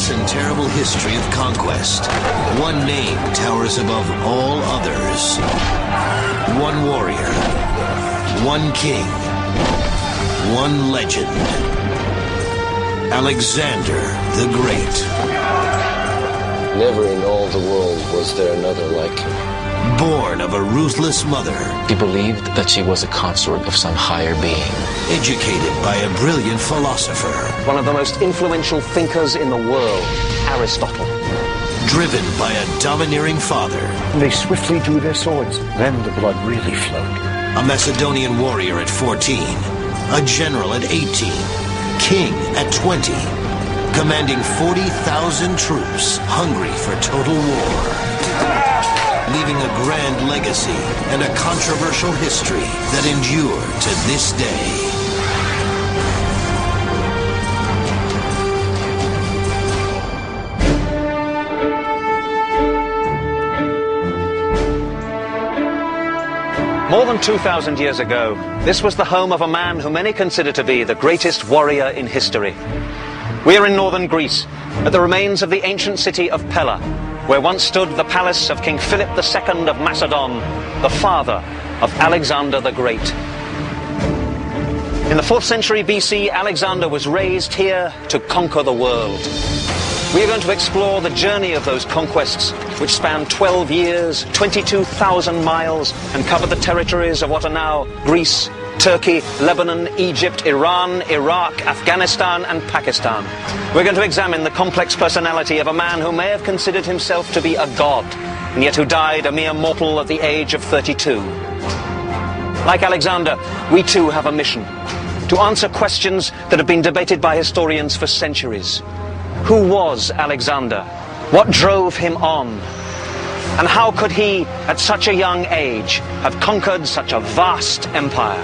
endless and terrible history of conquest, one name towers above all others. One warrior, one king, one legend. Alexander the Great. Never in all the world was there another like him. Born of a ruthless mother. He believed that she was a consort of some higher being. Educated by a brilliant philosopher. One of the most influential thinkers in the world, Aristotle. Driven by a domineering father. They swiftly drew their swords. Then the blood really flowed. A Macedonian warrior at 14. A general at 18. King at 20. Commanding 40,000 troops, hungry for total war. Leaving a grand legacy and a controversial history that endure to this day. More than 2,000 years ago, this was the home of a man who many consider to be the greatest warrior in history. We are in northern Greece, at the remains of the ancient city of Pella, where once stood the palace of King Philip II of Macedon, the father of Alexander the Great. In the 4th century BC, Alexander was raised here to conquer the world. We are going to explore the journey of those conquests, which span 12 years, 22,000 miles, and cover the territories of what are now Greece, Turkey, Lebanon, Egypt, Iran, Iraq, Afghanistan, and Pakistan. We're going to examine the complex personality of a man who may have considered himself to be a god, and yet who died a mere mortal at the age of 32. Like Alexander, we too have a mission: to answer questions that have been debated by historians for centuries. Who was Alexander? What drove him on? And how could he, at such a young age, have conquered such a vast empire?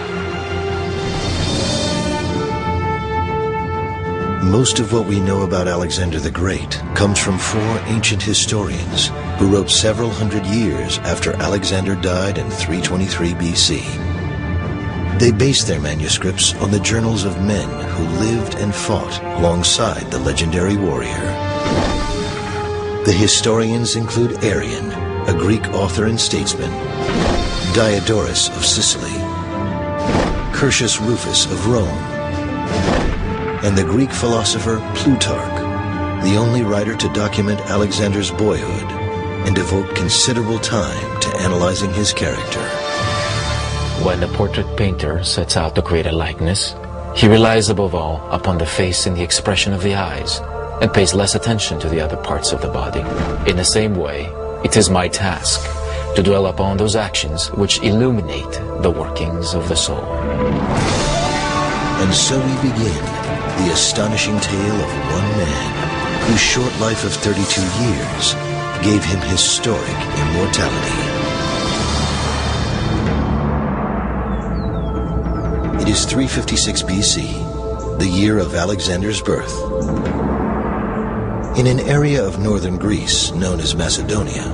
Most of what we know about Alexander the Great comes from 4 ancient historians who wrote several hundred years after Alexander died in 323 BC. They based their manuscripts on the journals of men who lived and fought alongside the legendary warrior. The historians include Arrian, a Greek author and statesman, Diodorus of Sicily, Curtius Rufus of Rome, and the Greek philosopher Plutarch, the only writer to document Alexander's boyhood and devote considerable time to analyzing his character. When the portrait painter sets out to create a likeness, he relies above all upon the face and the expression of the eyes, and pays less attention to the other parts of the body. In the same way, it is my task to dwell upon those actions which illuminate the workings of the soul. And so we begin the astonishing tale of one man whose short life of 32 years gave him historic immortality. It is 356 BC, the year of Alexander's birth. In an area of northern Greece known as Macedonia,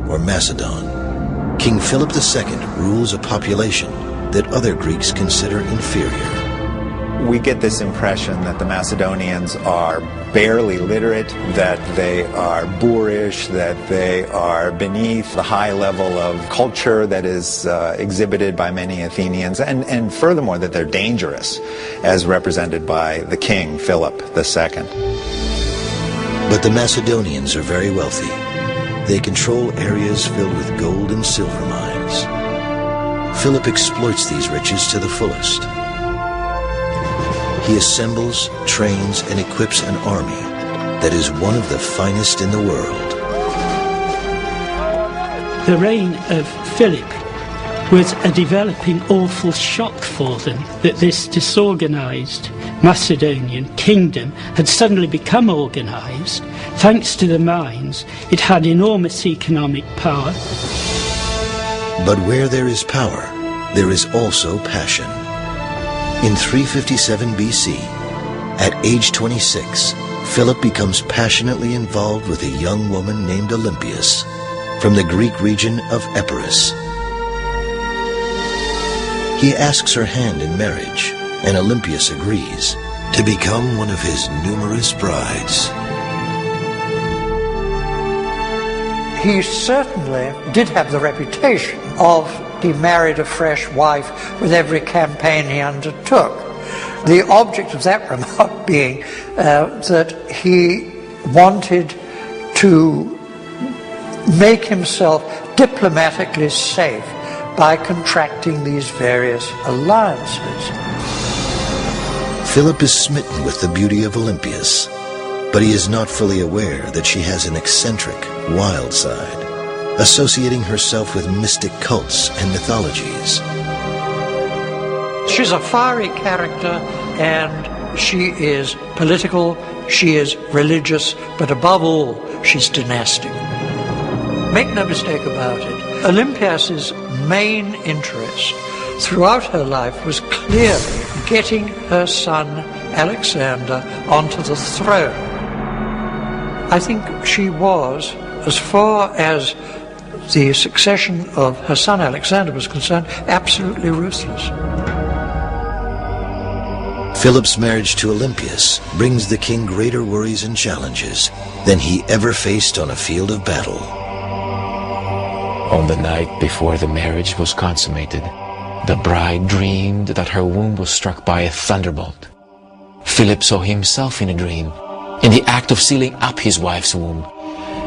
or Macedon, King Philip II rules a population that other Greeks consider inferior. We get this impression that the Macedonians are barely literate, that they are boorish, that they are beneath the high level of culture that is exhibited by many Athenians, and furthermore that they're dangerous, as represented by the king, Philip II. But the Macedonians are very wealthy. They control areas filled with gold and silver mines. Philip exploits these riches to the fullest. He assembles, trains, and equips an army that is one of the finest in the world. The reign of Philip was a developing awful shock for them, that this disorganised Macedonian kingdom had suddenly become organised. Thanks to the mines, it had enormous economic power. But where there is power, there is also passion. In 357 BC, at age 26, Philip becomes passionately involved with a young woman named Olympias from the Greek region of Epirus. He asks her hand in marriage, and Olympias agrees to become one of his numerous brides. he certainly did have the reputation of he married a fresh wife with every campaign he undertook. The object of that remark being that he wanted to make himself diplomatically safe by contracting these various alliances. Philip is smitten with the beauty of Olympias, but he is not fully aware that she has an eccentric, wild side, associating herself with mystic cults and mythologies. She's a fiery character, and she is political, she is religious, but above all, she's dynastic. Make no mistake about it, Olympias's main interest throughout her life was clearly getting her son Alexander onto the throne. I think she was, as far as the succession of her son Alexander was concerned, absolutely ruthless. Philip's marriage to Olympias brings the king greater worries and challenges than he ever faced on a field of battle. On the night before the marriage was consummated, the bride dreamed that her womb was struck by a thunderbolt. Philip saw himself in a dream, in the act of sealing up his wife's womb,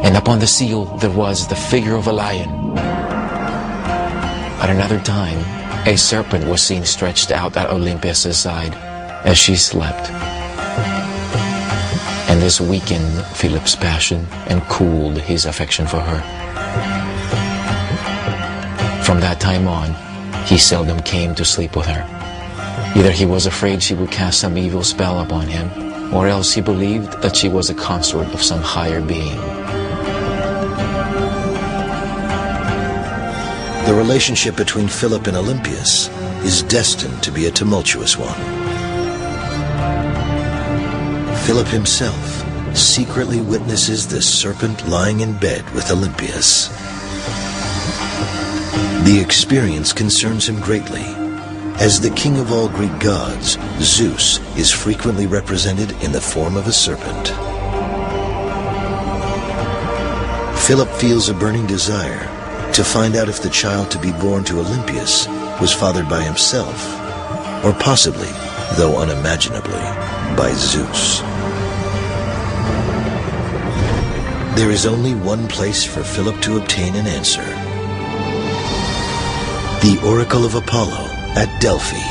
and upon the seal there was the figure of a lion. At another time, a serpent was seen stretched out at Olympias' side as she slept. And this weakened Philip's passion and cooled his affection for her. From that time on, he seldom came to sleep with her. Either he was afraid she would cast some evil spell upon him, or else he believed that she was a consort of some higher being. The relationship between Philip and Olympias is destined to be a tumultuous one. Philip himself secretly witnesses the serpent lying in bed with Olympias. The experience concerns him greatly, as the king of all Greek gods, Zeus, is frequently represented in the form of a serpent. Philip feels a burning desire to find out if the child to be born to Olympias was fathered by himself, or possibly, though unimaginably, by Zeus. There is only one place for Philip to obtain an answer: the Oracle of Apollo at Delphi.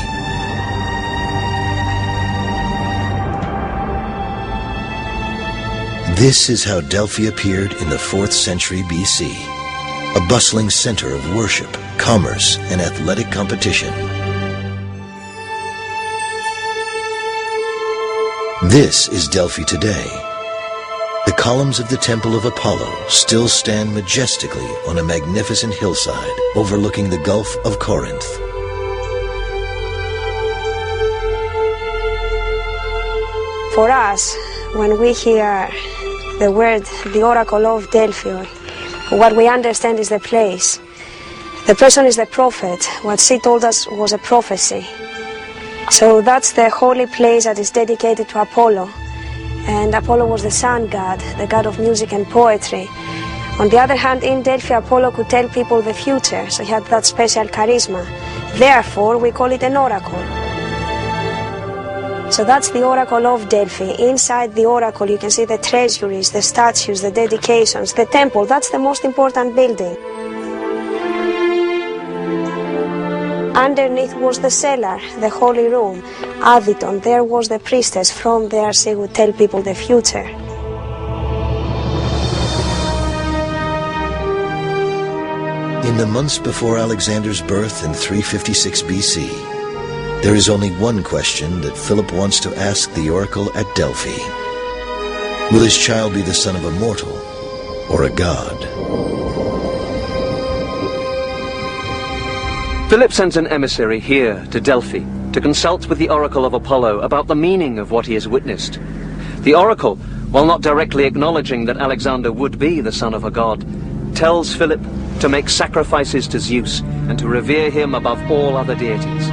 This is how Delphi appeared in the 4th century BC, a bustling center of worship, commerce, and athletic competition. This is Delphi today. The columns of the Temple of Apollo still stand majestically on a magnificent hillside overlooking the Gulf of Corinth. For us, when we hear the word, the Oracle of Delphi, what we understand is the place. The person is the prophet. What she told us was a prophecy. So that's the holy place that is dedicated to Apollo. And Apollo was the sun god, the god of music and poetry. On the other hand, in Delphi, Apollo could tell people the future, so he had that special charisma. Therefore, we call it an oracle. So that's the Oracle of Delphi. Inside the oracle, you can see the treasuries, the statues, the dedications, the temple. That's the most important building. Underneath was the cellar, the holy room, Aviton. There was the priestess. From there she would tell people the future. In the months before Alexander's birth in 356 BC, there is only one question that Philip wants to ask the oracle at Delphi. Will his child be the son of a mortal or a god? Philip sends an emissary here to Delphi to consult with the Oracle of Apollo about the meaning of what he has witnessed. The oracle, while not directly acknowledging that Alexander would be the son of a god, tells Philip to make sacrifices to Zeus and to revere him above all other deities.